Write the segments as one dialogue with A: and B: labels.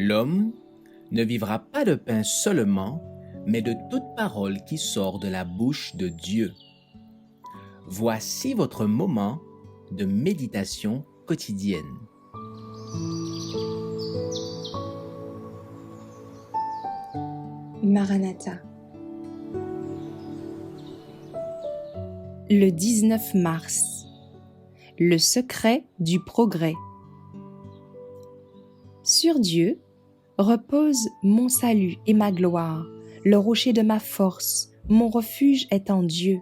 A: L'homme ne vivra pas de pain seulement, mais de toute parole qui sort de la bouche de Dieu. Voici votre moment de méditation quotidienne.
B: Maranatha. Le 19 mars. Le secret du progrès. Sur Dieu repose mon salut et ma gloire, le rocher de ma force, mon refuge est en Dieu.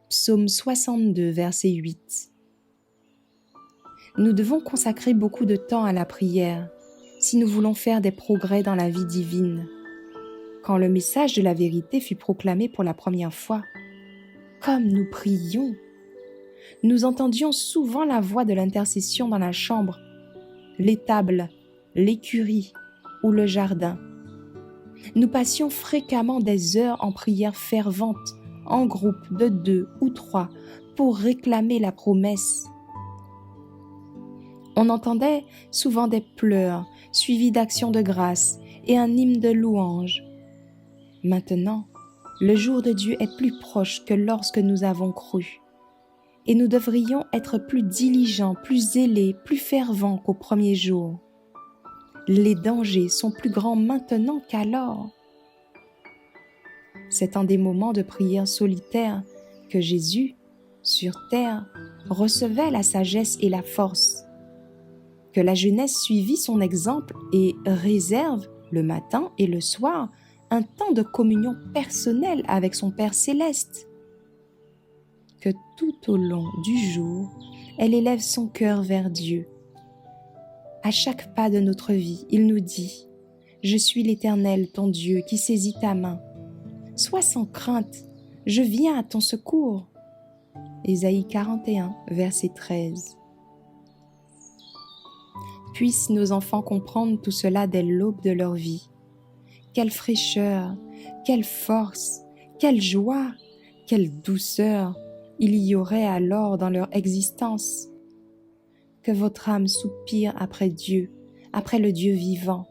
B: Psaume 62, verset 8. Nous devons consacrer beaucoup de temps à la prière si nous voulons faire des progrès dans la vie divine. Quand le message de la vérité fut proclamé pour la première fois, comme nous prions, nous entendions souvent la voix de l'intercession dans la chambre, l'étable, l'écurie ou le jardin. Nous passions fréquemment des heures en prière fervente, en groupe de 2 ou 3, pour réclamer la promesse. On entendait souvent des pleurs, suivis d'actions de grâce et un hymne de louange. Maintenant, le jour de Dieu est plus proche que lorsque nous avons cru. Et nous devrions être plus diligents, plus zélés, plus fervents qu'au premier jour. Les dangers sont plus grands maintenant qu'alors. C'est en des moments de prière solitaire que Jésus, sur terre, recevait la sagesse et la force. Que la jeunesse suivit son exemple et réserve, le matin et le soir, un temps de communion personnelle avec son Père céleste. Que tout au long du jour, elle élève son cœur vers Dieu. À chaque pas de notre vie, il nous dit « Je suis l'Éternel, ton Dieu, qui saisit ta main. Sois sans crainte, je viens à ton secours. » Ésaïe 41, verset 13. Puissent nos enfants comprendre tout cela dès l'aube de leur vie. Quelle fraîcheur, quelle force, quelle joie, quelle douceur il y aurait alors dans leur existence. Que votre âme soupire après Dieu, après le Dieu vivant.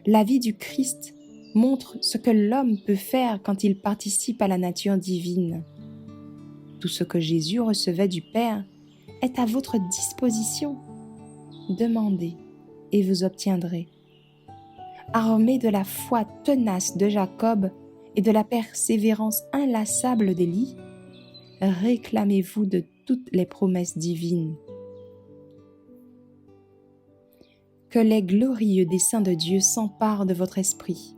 B: La vie du Christ montre ce que l'homme peut faire quand il participe à la nature divine. Tout ce que Jésus recevait du Père est à votre disposition. Demandez et vous obtiendrez. Armés de la foi tenace de Jacob et de la persévérance inlassable d'Élie, réclamez-vous de toutes les promesses divines. Que les glorieux desseins de Dieu s'emparent de votre esprit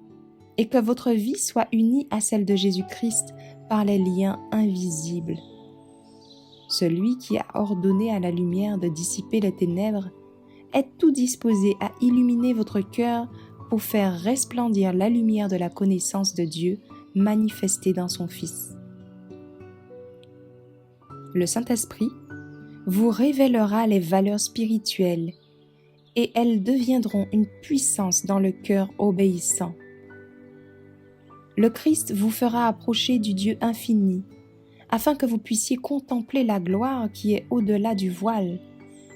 B: et que votre vie soit unie à celle de Jésus-Christ par les liens invisibles. Celui qui a ordonné à la lumière de dissiper les ténèbres est tout disposé à illuminer votre cœur pour faire resplendir la lumière de la connaissance de Dieu manifestée dans son Fils. Le Saint-Esprit vous révélera les valeurs spirituelles et elles deviendront une puissance dans le cœur obéissant. Le Christ vous fera approcher du Dieu infini, afin que vous puissiez contempler la gloire qui est au-delà du voile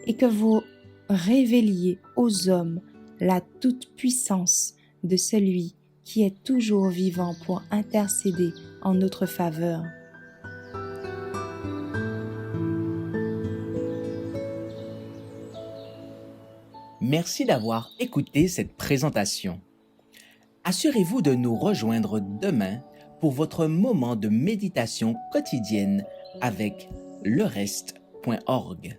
B: et que vous révéliez aux hommes la toute-puissance de celui qui est toujours vivant pour intercéder en notre faveur.
A: Merci d'avoir écouté cette présentation. Assurez-vous de nous rejoindre demain pour votre moment de méditation quotidienne avec lereste.org.